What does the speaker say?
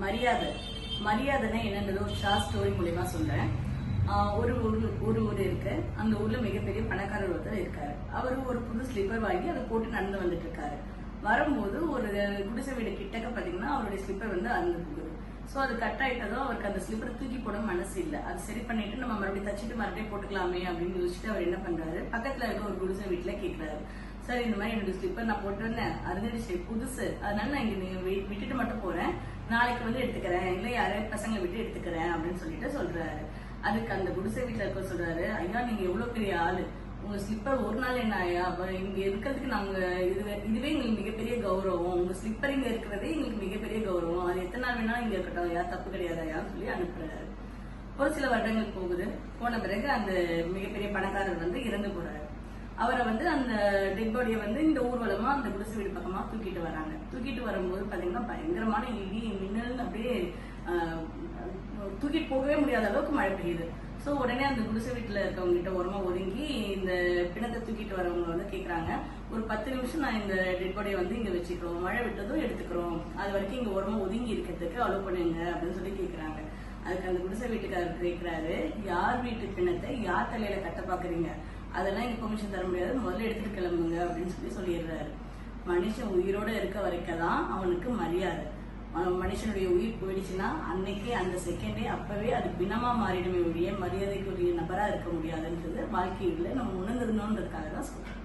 மரியாதை மரியாதைன்னா என்னன்றது ஒரு ஷார்ட் ஸ்டோரி மூலியமா சொல்றேன். ஒரு ஊர் இருக்கு. அந்த ஊர்ல மிகப்பெரிய பணக்காரர் ஒருத்தர் இருக்காரு. அவரு ஒரு புது ஸ்லிப்பர் வாங்கி அதை போட்டு நடந்து வந்துட்டு இருக்காரு. வரும்போது ஒரு குடிசை வீடு கிட்டக்க பாத்தீங்கன்னா அவருடைய ஸ்லிப்பர் வந்து அறுந்து போகுது. சோ அது கட் ஆயிட்டதும் அவருக்கு அந்த ஸ்லிப்பரை தூக்கி போட மனசு இல்ல. அது சரி பண்ணிட்டு நம்ம மறுபடியும் தச்சுட்டு மறுபடியும் போட்டுக்கலாமே அப்படின்னு யோசிச்சுட்டு அவர் என்ன பண்றாரு, பக்கத்துல இருக்க ஒரு குடிசை வீட்டுல கேட்கிறாரு, சார் இந்த மாதிரி என்னோட ஸ்லிப்பர் நான் போட்டிருந்தேன், அறுந்துடுச்சு, புதுசு, அதனால நான் இங்க நீங்க விட்டுட்டு மட்டும் போறேன், நாளைக்கு வந்து எடுத்துக்கிறேன், இல்ல யாரையும் பசங்களை விட்டு எடுத்துக்கிறேன் அப்படின்னு சொல்றாரு. அதுக்கு அந்த குடிசை வீட்டுல இருக்க சொல்றாரு, ஐயா நீங்க எவ்வளவு பெரிய ஆளு, உங்க ஸ்லிப்பர் ஒரு நாள் என்ன ஆயா, இங்க இருக்கிறதுக்கு நாங்க இதுவே எங்களுக்கு மிகப்பெரிய கௌரவம், உங்க ஸ்லிப்பர் இங்க இருக்கிறதே எங்களுக்கு மிகப்பெரிய கௌரவம், அது எத்தனை நாள் வேணாலும் இங்க இருக்கட்டும், ஐயா தப்பு கிடையாது ஐயான்னு சொல்லி அனுப்புறாரு. ஒரு சில வருடங்கள் போகுது. போன பிறகு அந்த மிகப்பெரிய பணக்காரர் வந்து இறந்து போறாரு. அவரை வந்து அந்த டெட் பாடியை வந்து இந்த ஊர்வலமா அந்த குடிசை வீடு பக்கமா தூக்கிட்டு வராங்க. தூக்கிட்டு வரும்போது பாத்தீங்கன்னா பயங்கரமான இடி மின்னல், அப்படியே தூக்கிட்டு போகவே முடியாத அளவுக்கு மழை பெய்யுது. சோ உடனே அந்த குடிசை வீட்டுல இருக்கவங்க கிட்ட ஓரமா ஒதுங்கி இந்த பிணத்தை தூக்கிட்டு வரவங்க வந்து கேக்குறாங்க, ஒரு 10 நிமிஷம் நான் இந்த டெட் பாடியை வந்து இங்க வச்சுக்கிறோம், மழை விட்டதும் எடுத்துக்கிறோம், அது வரைக்கும் இங்க ஓரமா ஒதுங்கி இருக்கிறதுக்கு அலோவ் பண்ணுங்க அப்படின்னு சொல்லி கேக்குறாங்க. அதுக்கு அந்த குடிசை வீட்டுக்காரர் கேட்கிறாரு, யார் வீட்டு பிணத்தை யார் தலையில கட்ட பாக்குறீங்க, அதெல்லாம் இங்க பெர்மிஷன் தர முடியாது, முதல்ல எடுத்துட்டு கிளம்புங்க அப்படின்னு சொல்லிடுறாரு. மனுஷன் உயிரோட இருக்க வரைக்கும் தான் அவனுக்கு மரியாதை. மனுஷனுடைய உயிர் போயிடுச்சுன்னா அன்னைக்கே அந்த செகண்டே அப்பவே அது பிணமா மாறிடுமே ஒழிய மரியாதைக்குரிய நபரா இருக்க முடியாதுன்றது வாழ்க்கையில நம்ம உணர்ந்துடணும்ன்றதுக்காக தான் சொல்றேன்.